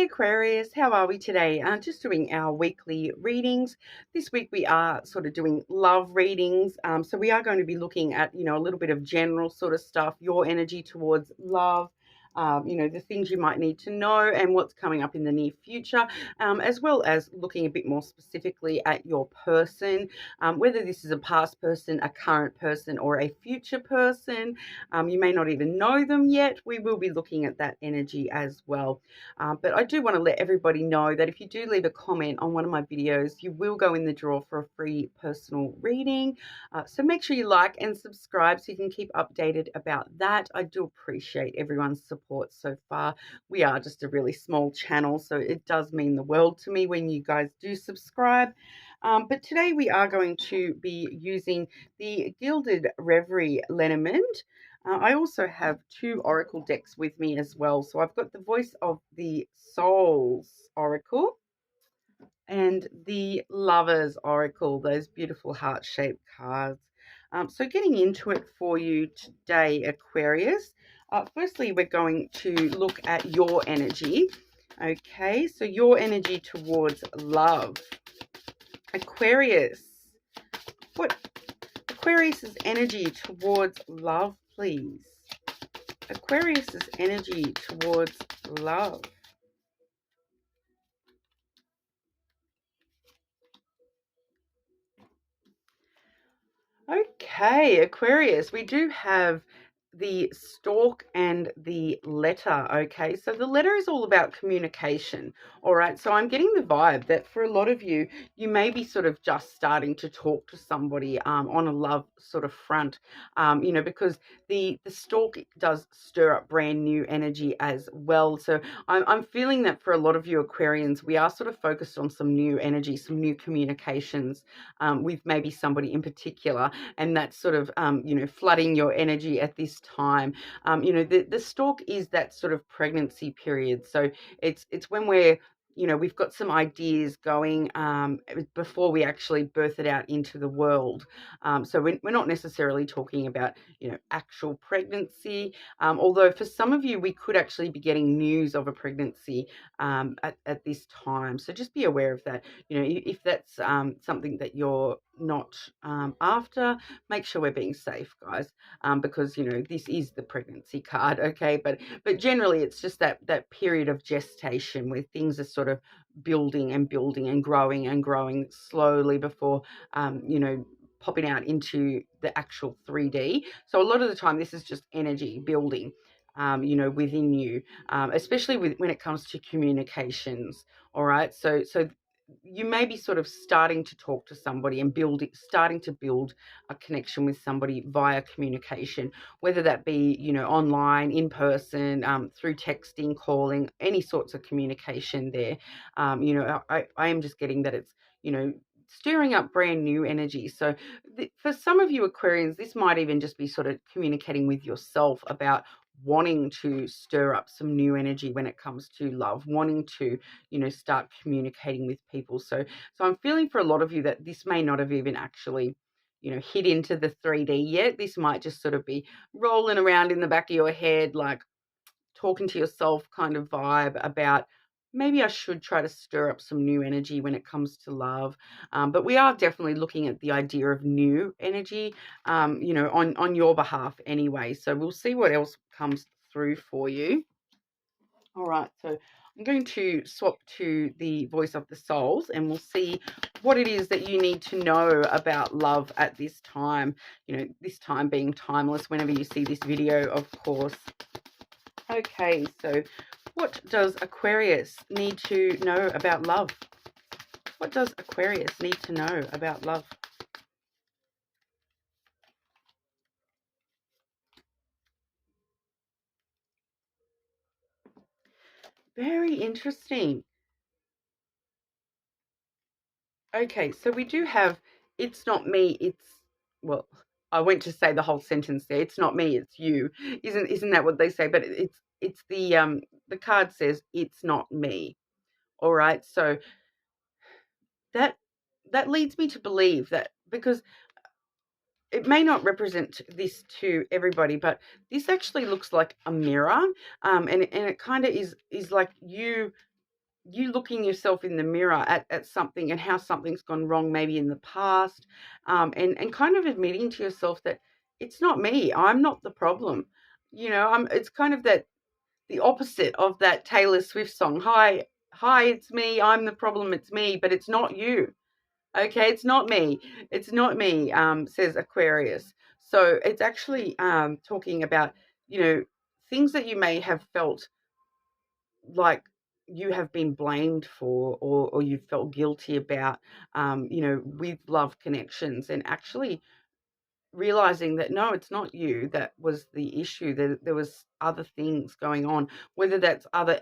Hey Aquarius, how are we today? Just doing our weekly readings. This week we are sort of doing love readings. So we are going to be looking at, a little bit of general sort of stuff, your energy towards love, the things you might need to know and what's coming up in the near future, as well as looking a bit more specifically at your person, whether this is a past person, a current person, or a future person. You may not even know them yet. We will be looking at that energy as well. But I do want to let everybody know that if you do leave a comment on one of my videos, you will go in the draw for a free personal reading. So make sure you like and subscribe so you can keep updated about that. I do appreciate everyone's support so far. We are just a really small channel, so it does mean the world to me when you guys do subscribe. But today we are going to be using the Gilded Reverie Lenormand. I also have two oracle decks with me as well. So I've got the Voice of the Souls Oracle and the Lovers Oracle, those beautiful heart-shaped cards. So getting into it for you today, Aquarius. Firstly, we're going to look at your energy. Okay, so your energy towards love. Aquarius, what Aquarius's energy towards love, please? Aquarius's energy towards love. Okay, Aquarius, we do have the stork and the letter. Okay, so the letter is all about communication. All right, so I'm getting the vibe that for a lot of you, you may be sort of just starting to talk to somebody on a love sort of front, because the stork does stir up brand new energy as well. So I'm feeling that for a lot of you Aquarians, we are sort of focused on some new energy, some new communications with maybe somebody in particular, and that's sort of flooding your energy at this time. The stalk is that sort of pregnancy period, so it's when we've got some ideas going before we actually birth it out into the world. So we're not necessarily talking about actual pregnancy, although for some of you we could actually be getting news of a pregnancy at this time. So just be aware of that. If that's something that you're not after, make sure we're being safe, guys, because this is the pregnancy card. Okay, but generally it's just that period of gestation where things are sort of building and building and growing slowly before popping out into the actual 3D. So a lot of the time this is just energy building within you, especially when it comes to communications. All right, so you may be sort of starting to talk to somebody and starting to build a connection with somebody via communication, whether that be online, in person, through texting, calling, any sorts of communication there. I am just getting that it's stirring up brand new energy. So for some of you Aquarians, this might even just be sort of communicating with yourself about wanting to stir up some new energy when it comes to love, wanting to start communicating with people. So I'm feeling for a lot of you that this may not have even actually hit into the 3D yet. This might just sort of be rolling around in the back of your head, like talking to yourself kind of vibe about maybe I should try to stir up some new energy when it comes to love. But we are definitely looking at the idea of new energy, on your behalf anyway. So we'll see what else comes through for you. All right, so I'm going to swap to the Voice of the Souls and we'll see what it is that you need to know about love at this time. This time being timeless whenever you see this video, of course. Okay, so what does Aquarius need to know about love? What does Aquarius need to know about love? Very interesting. Okay, so we do have, it's not me, it's, well, I went to say the whole sentence there. It's not me, it's you. Isn't that what they say? But it's the card says it's not me. All right, so that leads me to believe that, because it may not represent this to everybody, but this actually looks like a mirror, and it kind of is like you you looking yourself in the mirror at something and how something's gone wrong maybe in the past, and kind of admitting to yourself that it's not me, I'm not the problem. It's kind of that the opposite of that Taylor Swift song. Hi, it's me, I'm the problem, it's me, but it's not you. Okay, it's not me. It's not me, says Aquarius. So it's actually talking about, you know, things that you may have felt like you have been blamed for, or you felt guilty about, with love connections, and actually realizing that no, it's not you that was the issue. There was other things going on, whether that's other,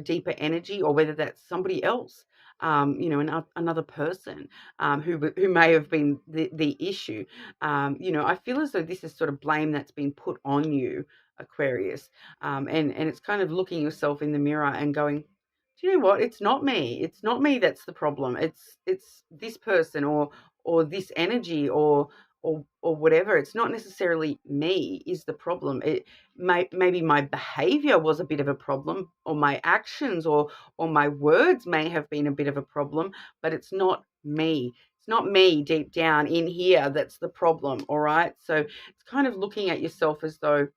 deeper energy, or whether that's somebody else, another person, who may have been the issue. I feel as though this is sort of blame that's been put on you, Aquarius, and it's kind of looking yourself in the mirror and going, do you know what? It's not me. It's not me that's the problem. It's this person, or this energy, or whatever. It's not necessarily me is the problem. Maybe my behavior was a bit of a problem, or my actions, or my words may have been a bit of a problem, but it's not me. It's not me deep down in here that's the problem. All right. So it's kind of looking at yourself as though,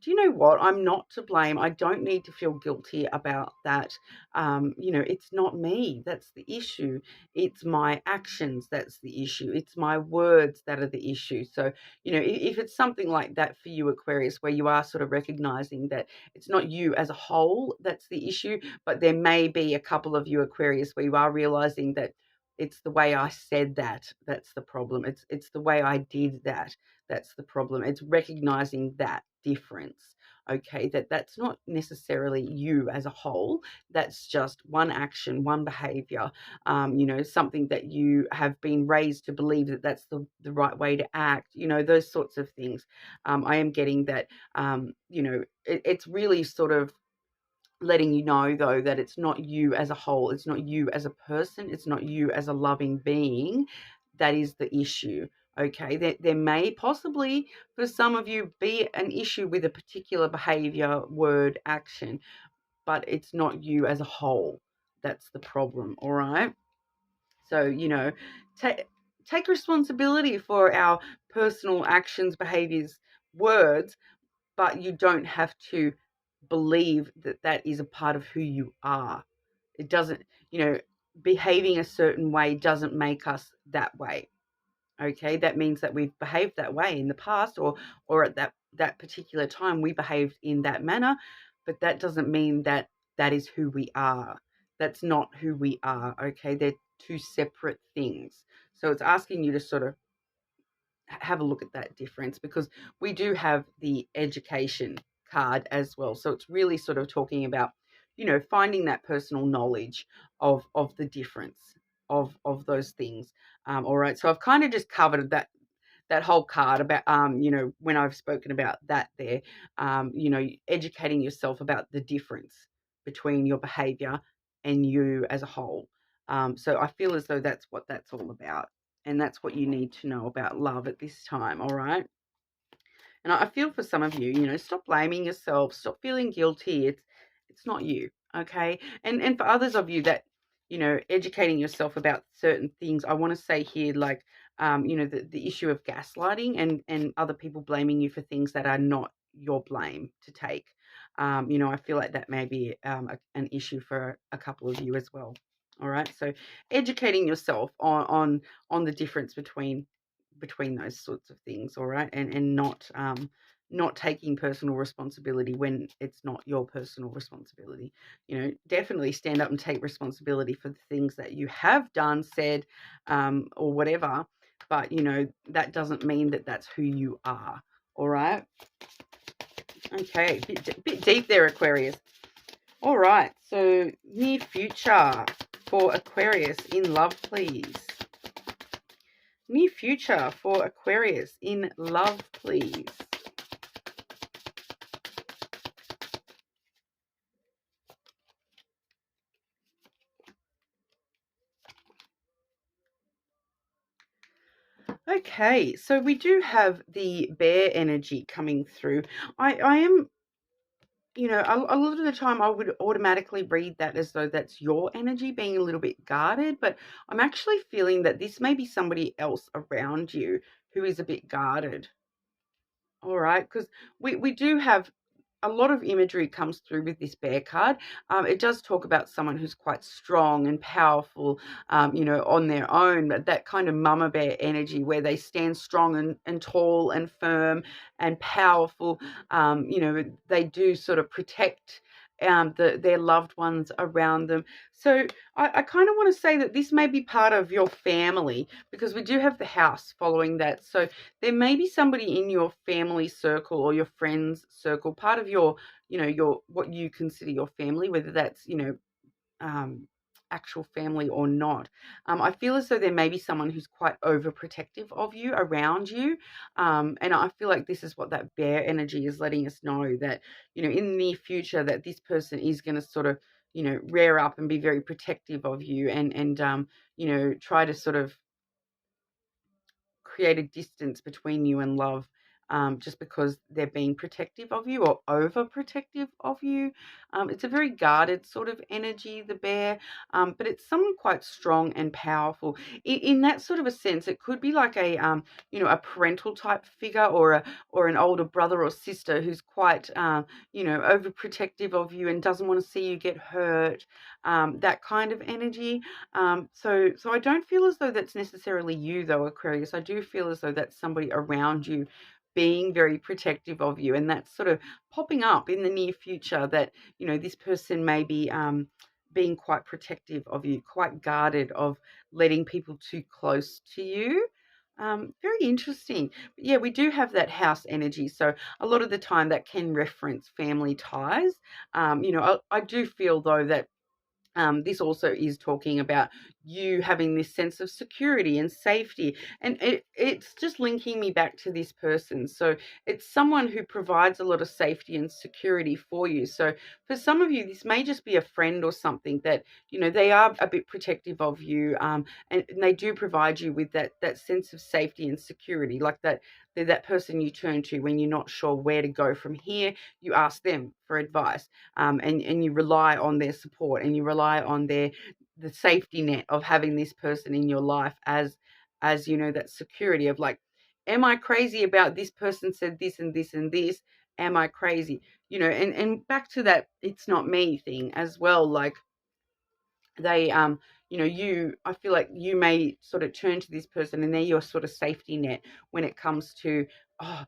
do you know what? I'm not to blame. I don't need to feel guilty about that. It's not me. That's the issue. It's my actions. That's the issue. It's my words that are the issue. So, if it's something like that for you, Aquarius, where you are sort of recognizing that it's not you as a whole that's the issue, but there may be a couple of you, Aquarius, where you are realizing that it's the way I said that's the problem. It's the way I did that's the problem. It's recognizing that difference. Okay, that's not necessarily you as a whole. That's just one action, one behavior, something that you have been raised to believe that that's the right way to act, those sorts of things. I am getting that, it's really sort of letting you know, though, that it's not you as a whole, it's not you as a person, it's not you as a loving being that is the issue. Okay, there may possibly for some of you be an issue with a particular behavior, word, action, but it's not you as a whole that's the problem. All right. So, take responsibility for our personal actions, behaviors, words, but you don't have to believe that that is a part of who you are. It doesn't, behaving a certain way doesn't make us that way. Okay, that means that we've behaved that way in the past, or at that particular time we behaved in that manner, but that doesn't mean that that is who we are. That's not who we are. Okay, they're two separate things. So it's asking you to sort of have a look at that difference, because we do have the education card as well. So it's really sort of talking about, finding that personal knowledge of the difference of those things. All right. So I've kind of just covered that whole card about, when I've spoken about that there, educating yourself about the difference between your behavior and you as a whole. So I feel as though that's what that's all about. And that's what you need to know about love at this time, all right? And I feel for some of you, stop blaming yourself, stop feeling guilty. It's not you, okay? And for others of you that, educating yourself about certain things, I want to say here, like, the issue of gaslighting and other people blaming you for things that are not your blame to take. I feel like that may be an issue for a couple of you as well. All right, so educating yourself on the difference between those sorts of things, all right, and not taking personal responsibility when it's not your personal responsibility. Definitely stand up and take responsibility for the things that you have done, said, or whatever, but that doesn't mean that that's who you are. All right. Okay, bit deep there, Aquarius. All right, so near future for Aquarius in love, please. Near future for Aquarius in love, please. Okay, so we do have the bear energy coming through. I am a lot of the time I would automatically read that as though that's your energy being a little bit guarded, but I'm actually feeling that this may be somebody else around you who is a bit guarded. All right, because we do have a lot of imagery comes through with this bear card. It does talk about someone who's quite strong and powerful, on their own, but that kind of mama bear energy where they stand strong and tall and firm and powerful. They do sort of protect their loved ones around them. So I kind of want to say that this may be part of your family because we do have the house following that. So there may be somebody in your family circle or your friends circle, part of your what you consider your family, whether that's um, actual family or not. I feel as though there may be someone who's quite overprotective of you around you, and I feel like this is what that bear energy is letting us know, that in the near future that this person is going to sort of rear up and be very protective of you, and try to sort of create a distance between you and love, just because they're being protective of you or overprotective of you. It's a very guarded sort of energy, the bear, but it's someone quite strong and powerful. In that sort of a sense, it could be like a parental type figure, or an older brother or sister who's quite, overprotective of you and doesn't want to see you get hurt. That kind of energy. So I don't feel as though that's necessarily you, though, Aquarius. I do feel as though that's somebody around you being very protective of you, and that's sort of popping up in the near future, that this person may be being quite protective of you, quite guarded of letting people too close to you. Very interesting. But yeah, we do have that house energy, so a lot of the time that can reference family ties. I do feel though that this also is talking about you having this sense of security and safety. And it's just linking me back to this person. So it's someone who provides a lot of safety and security for you. So for some of you, this may just be a friend or something that, they are a bit protective of you, and they do provide you with that sense of safety and security, like that. They're that person you turn to when you're not sure where to go from here. You ask them for advice, and you rely on their support, and you rely on the safety net of having this person in your life as that security of, like, am I crazy about this person said this and this and this? Am I crazy? And back to that it's not me thing as well. Like, they I feel like you may sort of turn to this person and they're your sort of safety net when it comes to, oh,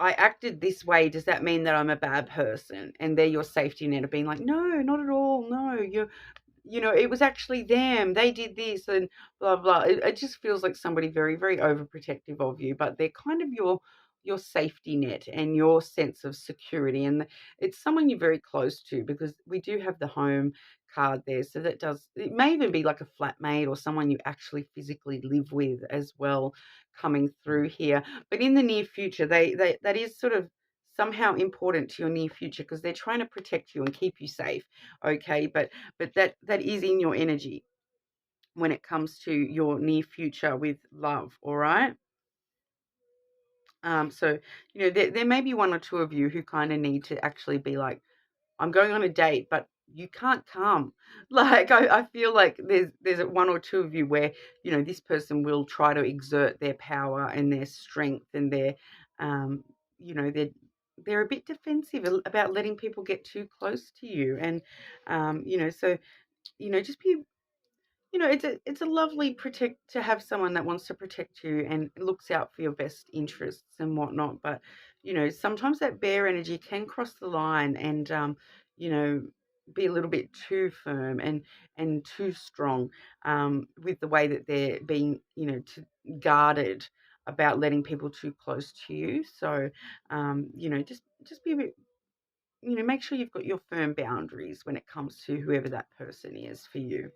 I acted this way, does that mean that I'm a bad person? And they're your safety net of being like, no, not at all. No, it was actually them. They did this and blah, blah. It just feels like somebody very, very overprotective of you, but they're kind of your safety net and your sense of security. And it's someone you're very close to, because we do have the home card there. So it may even be like a flatmate or someone you actually physically live with as well, coming through here. But in the near future, they that is sort of somehow important to your near future, because they're trying to protect you and keep you safe. Okay, but that is in your energy when it comes to your near future with love. All right. So there may be one or two of you who kind of need to actually be like, I'm going on a date, but you can't come. Like, I feel like there's one or two of you where this person will try to exert their power and their strength and their they're a bit defensive about letting people get too close to you. And so just be, it's a lovely protect to have someone that wants to protect you and looks out for your best interests and whatnot. But sometimes that bear energy can cross the line and you know be a little bit too firm and too strong, with the way that they're being guarded about letting people too close to you. So just be a bit, make sure you've got your firm boundaries when it comes to whoever that person is for you,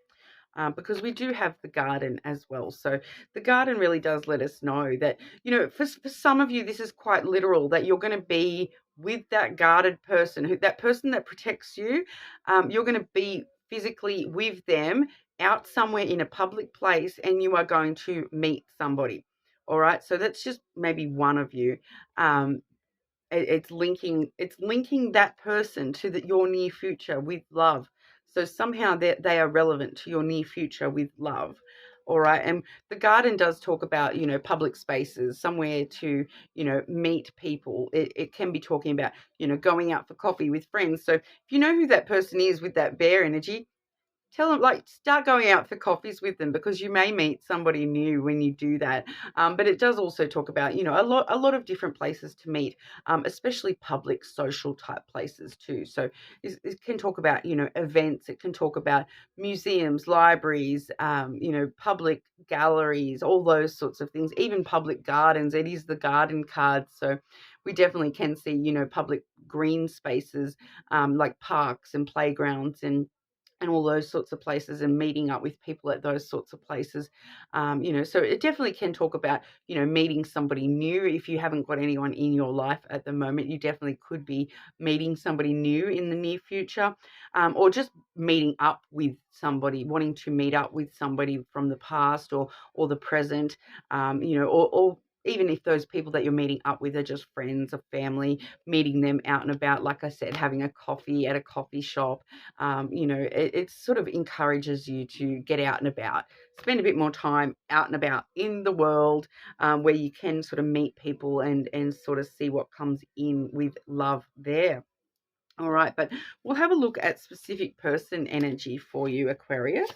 because we do have the garden as well. So the garden really does let us know that, for some of you, this is quite literal, that you're going to be with that guarded person, that person that protects you. You're going to be physically with them out somewhere in a public place, and you are going to meet somebody. All right. So that's just maybe one of you. it's linking that person to your near future with love. So somehow they are relevant to your near future with love. All right. And the garden does talk about, public spaces, somewhere to, meet people. It can be talking about, going out for coffee with friends. So if you know who that person is with that bear energy, tell them, like, start going out for coffees with them, because you may meet somebody new when you do that. But it does also talk about, a lot of different places to meet, especially public social type places too. So it can talk about, events. It can talk about museums, libraries, public galleries, all those sorts of things, even public gardens. It is the garden card. So we definitely can see, public green spaces, like parks and playgrounds and all those sorts of places, and meeting up with people at those sorts of places. So it definitely can talk about, meeting somebody new. If you haven't got anyone in your life at the moment, you definitely could be meeting somebody new in the near future, or just meeting up with somebody, wanting to meet up with somebody from the past or the present, or even if those people that you're meeting up with are just friends or family, meeting them out and about, like I said, having a coffee at a coffee shop. It sort of encourages you to get out and about, spend a bit more time out and about in the world, where you can sort of meet people and sort of see what comes in with love there. All right, but we'll have a look at specific person energy for you, Aquarius.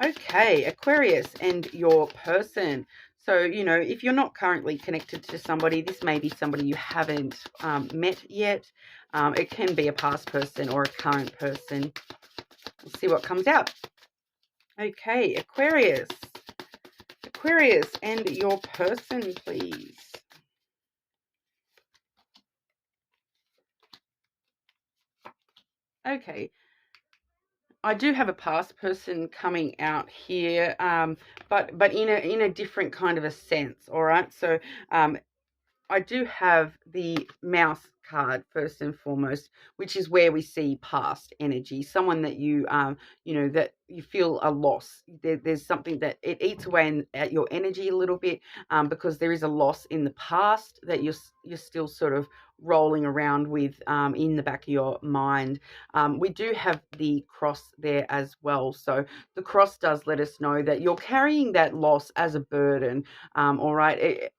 Okay, Aquarius and your person. So, if you're not currently connected to somebody, this may be somebody you haven't met yet. It can be a past person or a current person. We'll see what comes out. Okay, Aquarius. Aquarius and your person, please. Okay. I do have a past person coming out here, but in a different kind of a sense. All right. So I do have the mouse card first and foremost, which is where we see past energy. Someone that that you feel a loss. There's something that it eats away at your energy a little bit, because there is a loss in the past that you're still sort of rolling around with, in the back of your mind. We do have the cross there as well. So the cross does let us know that you're carrying that loss as a burden. All right.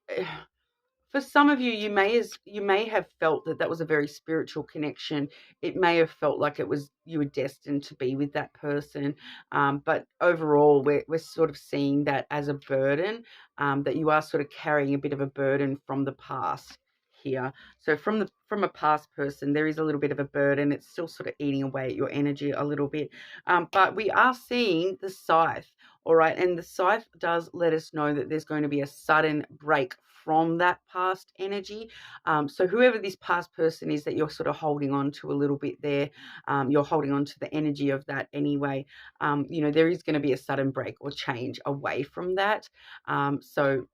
For some of you, you may have felt that was a very spiritual connection. It may have felt like you were destined to be with that person, but overall, we're sort of seeing that as a burden, that you are sort of carrying a bit of a burden from the past here. So from a past person, there is a little bit of a burden. It's still sort of eating away at your energy a little bit, but we are seeing the scythe. All right, and the scythe does let us know that there's going to be a sudden break from that past energy. So whoever this past person is that you're sort of holding on to a little bit there, you're holding on to the energy of that anyway. There is going to be a sudden break or change away from that. So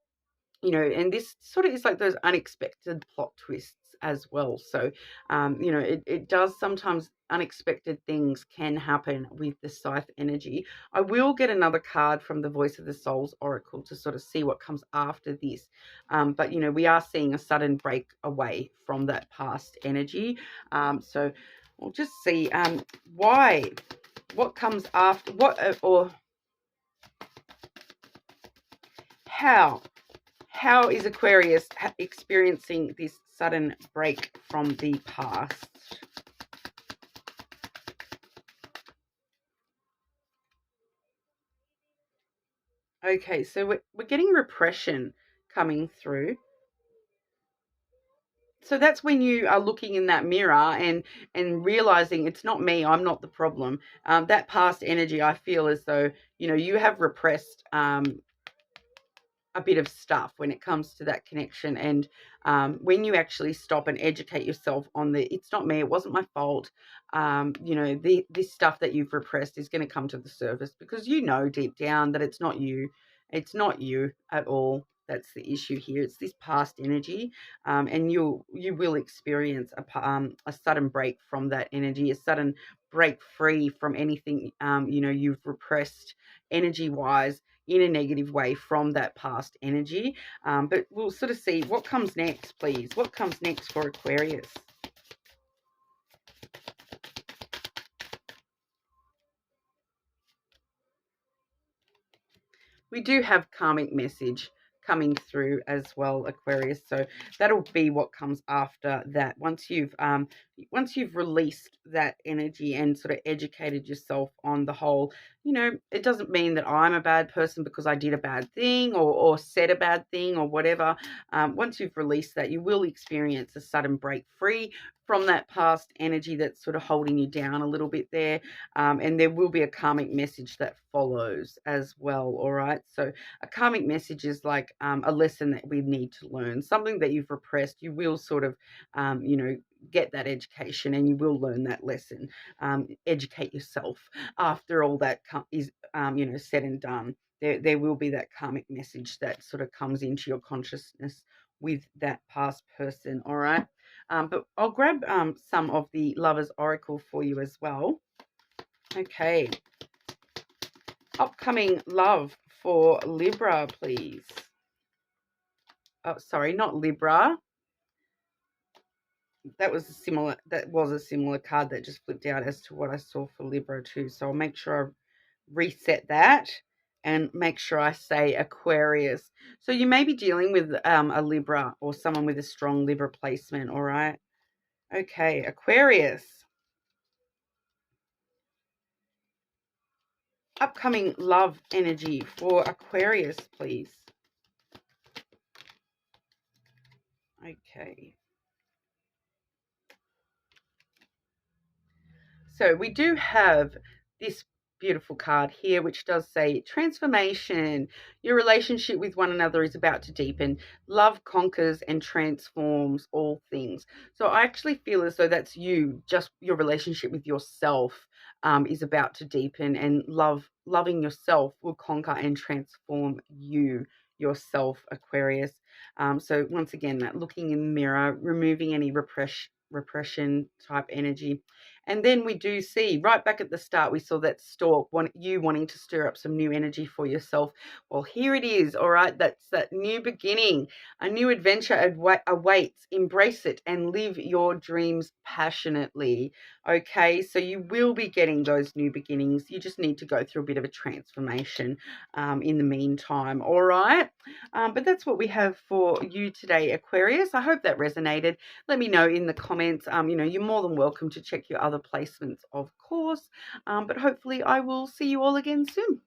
and this sort of is like those unexpected plot twists as well. So, it does sometimes, unexpected things can happen with the scythe energy. I will get another card from the Voice of the Souls Oracle to sort of see what comes after this. But, we are seeing a sudden break away from that past energy. So we'll just see what comes after, or how. How is Aquarius experiencing this sudden break from the past? Okay, so we're getting repression coming through. So that's when you are looking in that mirror and realizing it's not me, I'm not the problem. That past energy, I feel as though you have repressed, a bit of stuff when it comes to that connection. And when you actually stop and educate yourself on it's not me, it wasn't my fault, this stuff that you've repressed is going to come to the surface, because deep down that it's not you at all. That's the issue here. It's this past energy, and you will experience a sudden break from that energy, a sudden break free from anything, you've repressed energy-wise in a negative way from that past energy. But we'll sort of see what comes next, please. What comes next for Aquarius? We do have karmic message coming through as well, Aquarius. So that'll be what comes after that. Once you've released that energy and sort of educated yourself on the whole, it doesn't mean that I'm a bad person because I did a bad thing or said a bad thing or whatever. Once you've released that, you will experience a sudden break free from that past energy that's sort of holding you down a little bit there. And there will be a karmic message that follows as well. All right. So a karmic message is like a lesson that we need to learn, something that you've repressed. You will sort of, get that education and you will learn that lesson. Educate yourself after all that is, said and done. There will be that karmic message that sort of comes into your consciousness with that past person. All right. But I'll grab some of the Lover's Oracle for you as well. Okay. Upcoming love for Libra, please. Oh, sorry, not Libra. That was a similar card that just flipped out as to what I saw for Libra too. So I'll make sure I reset that and make sure I say Aquarius. So you may be dealing with a Libra or someone with a strong Libra placement, all right? Okay, Aquarius. Upcoming love energy for Aquarius, please. Okay. So we do have this beautiful card here, which does say transformation. Your relationship with one another is about to deepen. Love conquers and transforms all things. So I actually feel as though that's you, just your relationship with yourself is about to deepen, and loving yourself will conquer and transform yourself, Aquarius. So once again, that looking in the mirror, removing any repression type energy. And then we do see right back at the start, we saw that stalk, you wanting to stir up some new energy for yourself. Well, here it is. All right. That's that new beginning. A new adventure awaits. Embrace it and live your dreams passionately. Okay. So you will be getting those new beginnings. You just need to go through a bit of a transformation in the meantime. All right. But that's what we have for you today, Aquarius. I hope that resonated. Let me know in the comments. You're more than welcome to check your other placements, of course. But hopefully I will see you all again soon.